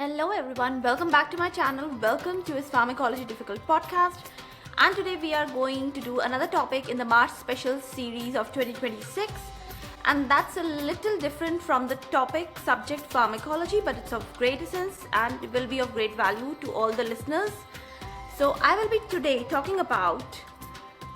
Hello everyone, welcome back to my channel. Welcome to ispharmacologydifficult podcast. And today we are going to do another topic in the March special series of 2026. And that's a little different from the topic subject pharmacology, but it's of great essence and it will be of great value to all the listeners. So I will be today talking about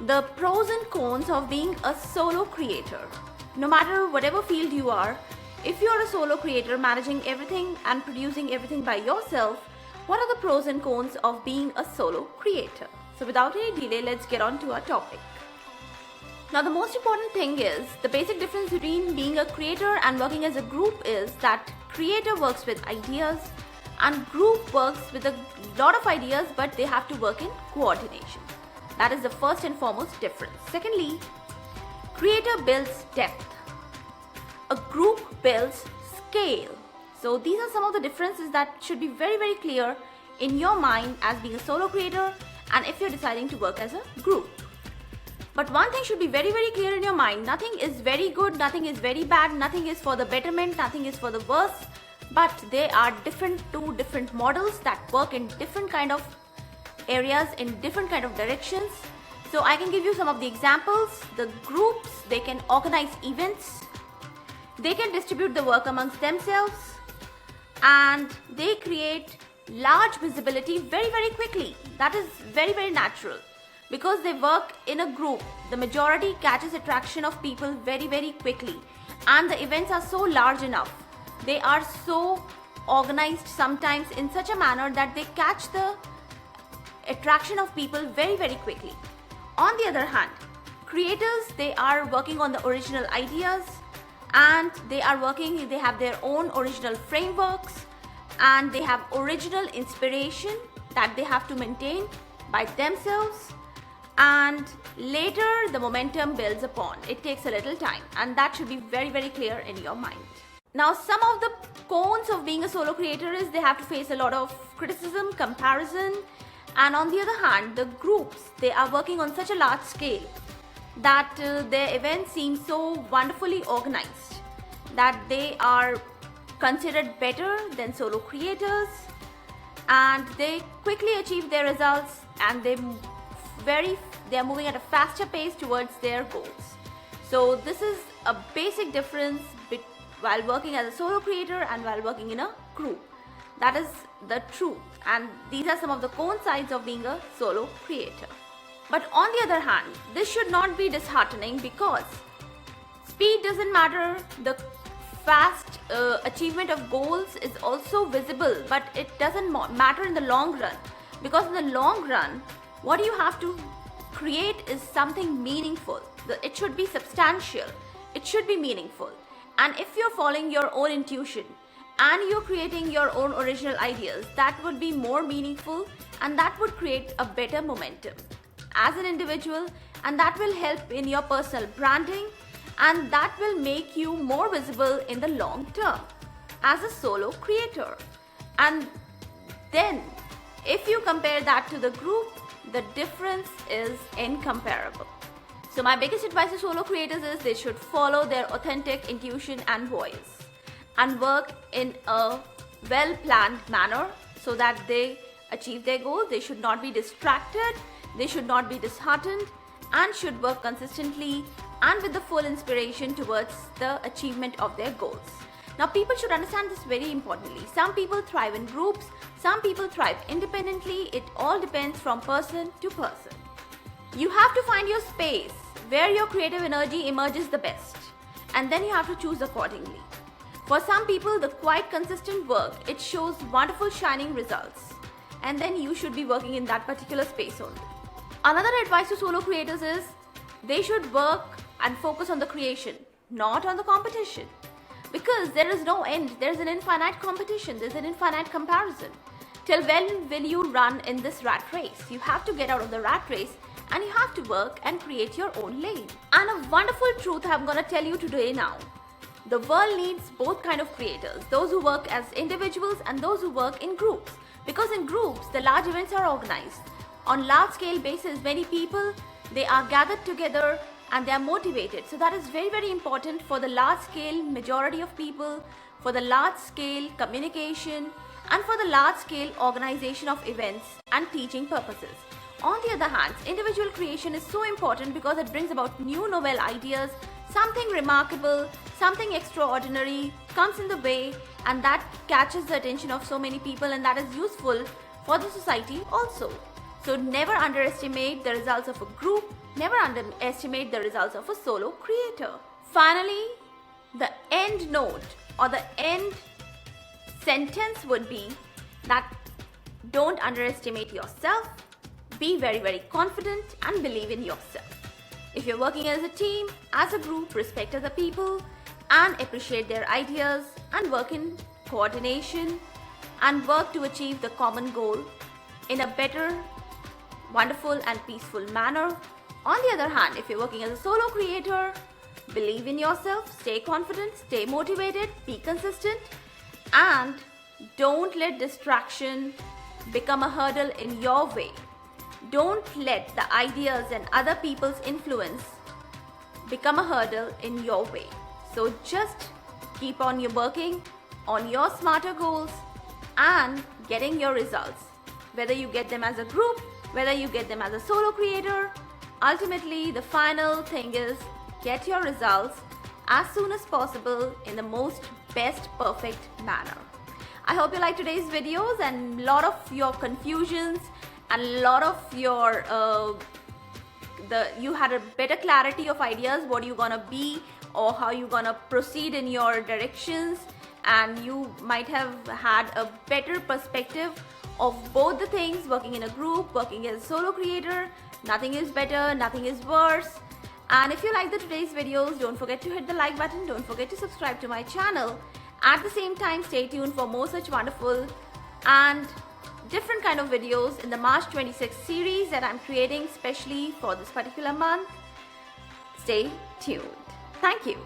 the pros and cons of being a solo creator. No matter whatever field you are, if you are a solo creator managing everything and producing everything by yourself, what are the pros and cons of being a solo creator? So without any delay, let's get on to our topic. Now the most important thing is the basic difference between being a creator and working as a group is that creator works with ideas and group works with a lot of ideas, but they have to work in coordination. That is the first and foremost difference. Secondly, creator builds depth. A group builds scale. So these are some of the differences that should be very clear in your mind as being a solo creator and if you're deciding to work as a group. But one thing should be very clear in your mind. Nothing is very good, nothing is very bad, nothing is for the betterment, nothing is for the worse. But they are two different models that work in different kind of areas, in different kind of directions. So I can give you some of the examples. The groups, they can organize events. They can distribute the work amongst themselves and they create large visibility very quickly. That is very natural because they work in a group. The majority catches attraction of people very quickly and the events are so large enough. They are so organized sometimes in such a manner that they catch the attraction of people very quickly. On the other hand, creators, they are working on the original ideas and they have their own original frameworks and they have original inspiration that they have to maintain by themselves, and later the momentum builds upon. It takes a little time and that should be very clear in your mind. Now some of the cons of being a solo creator is they have to face a lot of criticism, comparison, and on the other hand, the groups, they are working on such a large scale that their events seem so wonderfully organized that they are considered better than solo creators and they quickly achieve their results and they are moving at a faster pace towards their goals. So this is a basic difference while working as a solo creator and while working in a group. That is the truth, and these are some of the coincides of being a solo creator. But on the other hand, this should not be disheartening because speed doesn't matter. The fast achievement of goals is also visible, but it doesn't matter in the long run, because in the long run, what you have to create is something meaningful. It should be substantial. It should be meaningful. And if you're following your own intuition and you're creating your own original ideas, that would be more meaningful and that would create a better momentum as an individual, and that will help in your personal branding and that will make you more visible in the long term as a solo creator. And then if you compare that to the group, the difference is incomparable. So my biggest advice to solo creators is they should follow their authentic intuition and voice and work in a well-planned manner so that they achieve their goals. They should not be distracted, they should not be disheartened, and should work consistently and with the full inspiration towards the achievement of their goals. Now people should understand this very importantly. Some people thrive in groups, some people thrive independently. It all depends from person to person. You have to find your space where your creative energy emerges the best, and then you have to choose accordingly. For some people, the quite consistent work, it shows wonderful shining results, and then you should be working in that particular space only. Another advice to solo creators is they should work and focus on the creation, not on the competition, because there is no end. There's an infinite competition, there's an infinite comparison. Till when will you run in this rat race? You have to get out of the rat race and you have to work and create your own lane. And a wonderful truth I'm gonna tell you today now. The world needs both kind of creators, those who work as individuals and those who work in groups. Because in groups, the large events are organized. On large scale basis, many people, they are gathered together and they are motivated. So that is very important for the large scale majority of people, for the large scale communication and for the large-scale organization of events and teaching purposes. On the other hand, individual creation is so important because it brings about new novel ideas, something remarkable, something extraordinary comes in the way, and that catches the attention of so many people, and that is useful for the society also. So never underestimate the results of a group, never underestimate the results of a solo creator. Finally, the end note or the end sentence would be that don't underestimate yourself, be very confident and believe in yourself. If you're working as a team, as a group, respect other people and appreciate their ideas and work in coordination and work to achieve the common goal in a better, wonderful and peaceful manner. On the other hand, if you're working as a solo creator, believe in yourself, stay confident, stay motivated, be consistent, and don't let distraction become a hurdle in your way. Don't let the ideas and other people's influence become a hurdle in your way. So just keep on your working on your smarter goals and getting your results. Whether you get them as a group, whether you get them as a solo creator, ultimately the final thing is get your results as soon as possible in the most best perfect manner. I hope you like today's videos and a lot of your confusions and a lot of your you had a better clarity of ideas what you're gonna be or how you're gonna proceed in your directions, and you might have had a better perspective of both the things, working in a group, working as a solo creator. Nothing is better, nothing is worse. And if you like today's videos, don't forget to hit the like button, don't forget to subscribe to my channel. At the same time, stay tuned for more such wonderful and different kind of videos in the March 26 series that I'm creating specially for this particular month. Stay tuned. Thank you.